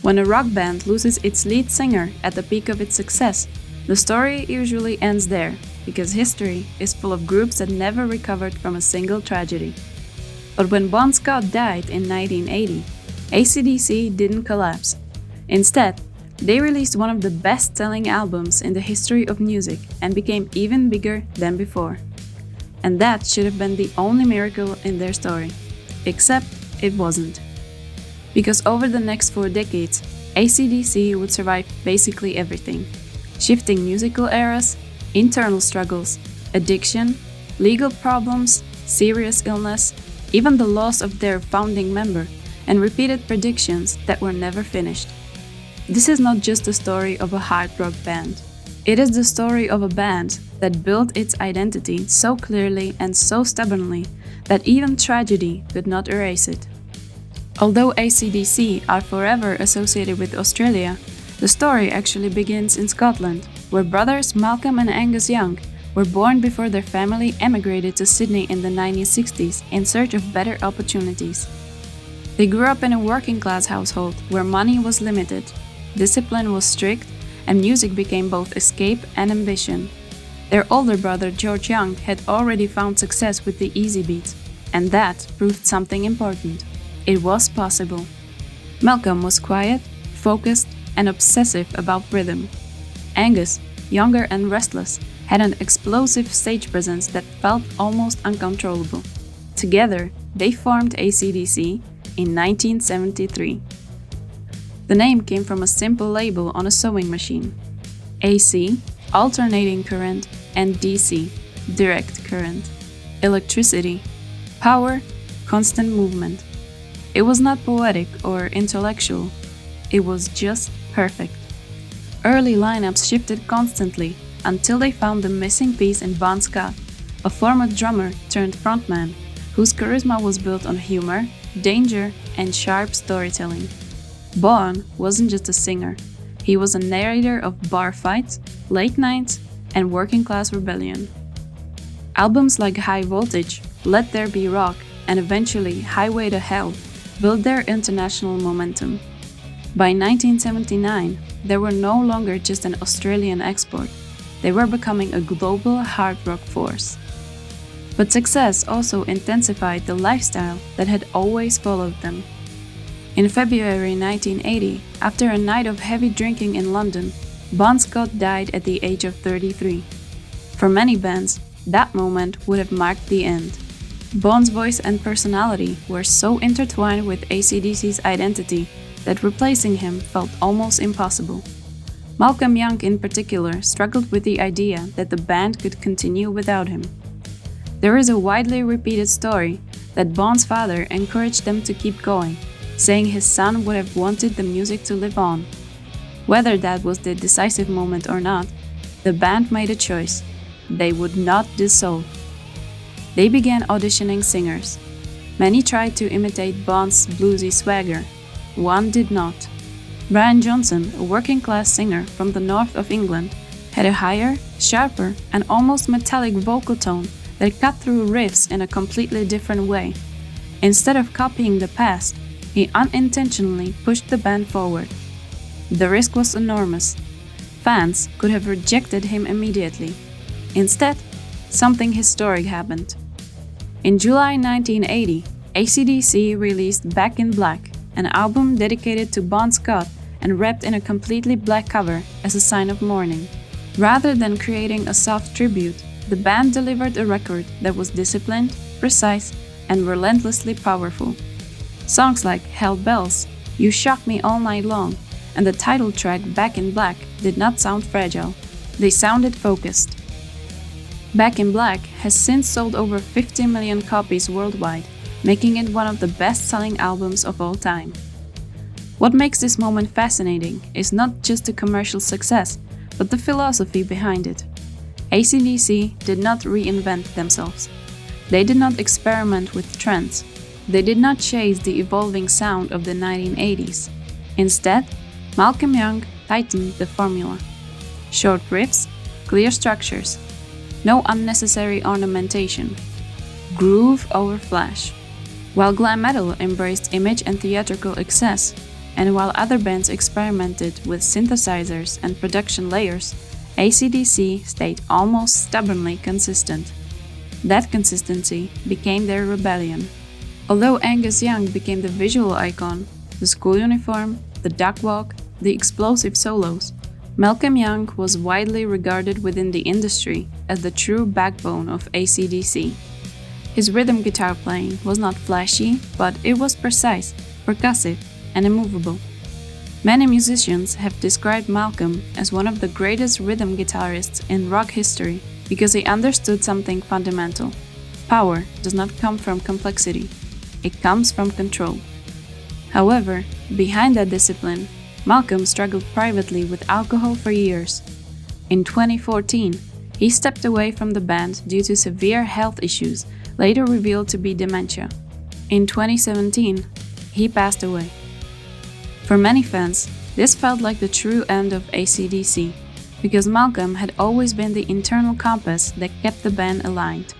When a rock band loses its lead singer at the peak of its success, the story usually ends there, because history is full of groups that never recovered from a single tragedy. But when Bon Scott died in 1980, AC/DC didn't collapse. Instead, they released one of the best-selling albums in the history of music and became even bigger than before. And that should have been the only miracle in their story. Except it wasn't. Because over the next 4 decades, AC/DC would survive basically everything. Shifting musical eras, internal struggles, addiction, legal problems, serious illness, even the loss of their founding member, and repeated predictions that were never finished. This is not just the story of a hard rock band. It is the story of a band that built its identity so clearly and so stubbornly that even tragedy could not erase it. Although AC/DC are forever associated with Australia, the story actually begins in Scotland, where brothers Malcolm and Angus Young were born before their family emigrated to Sydney in the 1960s in search of better opportunities. They grew up in a working-class household where money was limited, discipline was strict, and music became both escape and ambition. Their older brother George Young had already found success with the easy beat, and that proved something important. It was possible. Malcolm was quiet, focused, and obsessive about rhythm. Angus, younger and restless, had an explosive stage presence that felt almost uncontrollable. Together, they formed AC/DC in 1973. The name came from a simple label on a sewing machine. AC, alternating current, and DC, direct current. Electricity, power, constant movement. It was not poetic or intellectual. It was just perfect. Early lineups shifted constantly until they found the missing piece in Bon Scott, a former drummer turned frontman, whose charisma was built on humor, danger, and sharp storytelling. Bon wasn't just a singer. He was a narrator of bar fights, late nights, and working-class rebellion. Albums like High Voltage, Let There Be Rock, and eventually Highway to Hell built their international momentum. By 1979, they were no longer just an Australian export. They were becoming a global hard rock force. But success also intensified the lifestyle that had always followed them. In February 1980, after a night of heavy drinking in London, Bon Scott died at the age of 33. For many bands, that moment would have marked the end. Bon's voice and personality were so intertwined with AC/DC's identity that replacing him felt almost impossible. Malcolm Young in particular struggled with the idea that the band could continue without him. There is a widely repeated story that Bon's father encouraged them to keep going, saying his son would have wanted the music to live on. Whether that was the decisive moment or not, the band made a choice. They would not dissolve. They began auditioning singers. Many tried to imitate Bon's bluesy swagger. One did not. Brian Johnson, a working-class singer from the north of England, had a higher, sharper, and almost metallic vocal tone that cut through riffs in a completely different way. Instead of copying the past, he unintentionally pushed the band forward. The risk was enormous. Fans could have rejected him immediately. Instead, something historic happened. In July 1980, AC/DC released Back in Black, an album dedicated to Bon Scott and wrapped in a completely black cover as a sign of mourning. Rather than creating a soft tribute, the band delivered a record that was disciplined, precise, and relentlessly powerful. Songs like Hell Bells, You Shock Me All Night Long, and the title track Back in Black did not sound fragile. They sounded focused. Back in Black has since sold over 50 million copies worldwide, making it one of the best-selling albums of all time. What makes this moment fascinating is not just the commercial success, but the philosophy behind it. AC/DC did not reinvent themselves. They did not experiment with trends. They did not chase the evolving sound of the 1980s. Instead, Malcolm Young tightened the formula. Short riffs, clear structures, no unnecessary ornamentation. Groove over flash. While glam metal embraced image and theatrical excess, And while other bands experimented with synthesizers and production layers, AC/DC stayed almost stubbornly consistent. That consistency became their rebellion. Although Angus Young became the visual icon, the school uniform, the duck walk, the explosive solos, Malcolm Young was widely regarded within the industry as the true backbone of AC/DC. His rhythm guitar playing was not flashy, but it was precise, percussive, and immovable. Many musicians have described Malcolm as one of the greatest rhythm guitarists in rock history because he understood something fundamental. Power does not come from complexity, it comes from control. However, behind that discipline, Malcolm struggled privately with alcohol for years. In 2014, he stepped away from the band due to severe health issues, later revealed to be dementia. In 2017, he passed away. For many fans, this felt like the true end of AC/DC, because Malcolm had always been the internal compass that kept the band aligned.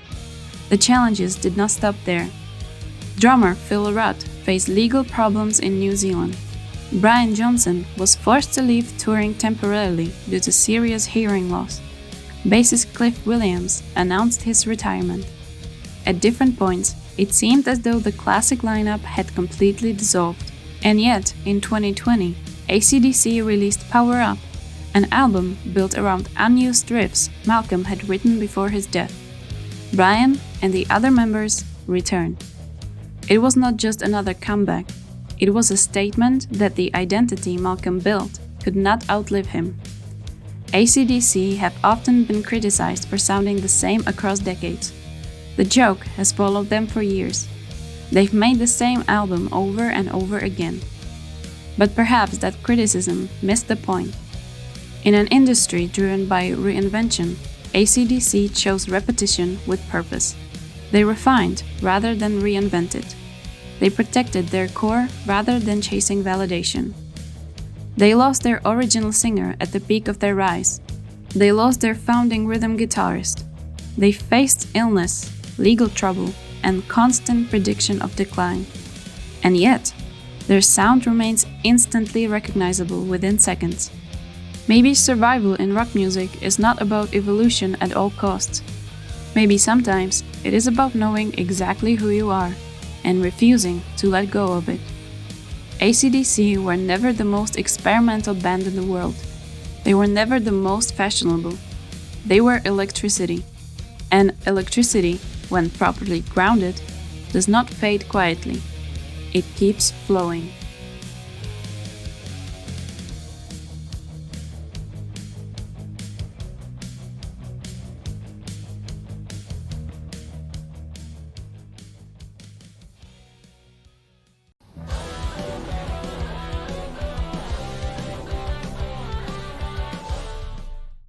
The challenges did not stop there. Drummer Phil Rudd faced legal problems in New Zealand. Brian Johnson was forced to leave touring temporarily due to serious hearing loss. Bassist Cliff Williams announced his retirement. At different points, it seemed as though the classic lineup had completely dissolved. And yet, in 2020, AC/DC released Power Up, an album built around unused riffs Malcolm had written before his death. Brian and the other members returned. It was not just another comeback, it was a statement that the identity Malcolm built could not outlive him. AC/DC have often been criticized for sounding the same across decades. The joke has followed them for years. They've made the same album over and over again. But perhaps that criticism missed the point. In an industry driven by reinvention, AC/DC chose repetition with purpose. They refined rather than reinvented. They protected their core rather than chasing validation. They lost their original singer at the peak of their rise. They lost their founding rhythm guitarist. They faced illness, legal trouble, and constant prediction of decline. And yet, their sound remains instantly recognizable within seconds. Maybe survival in rock music is not about evolution at all costs. Maybe sometimes it is about knowing exactly who you are and refusing to let go of it. AC/DC were never the most experimental band in the world. They were never the most fashionable. They were electricity. And electricity, when properly grounded, does not fade quietly. It keeps flowing.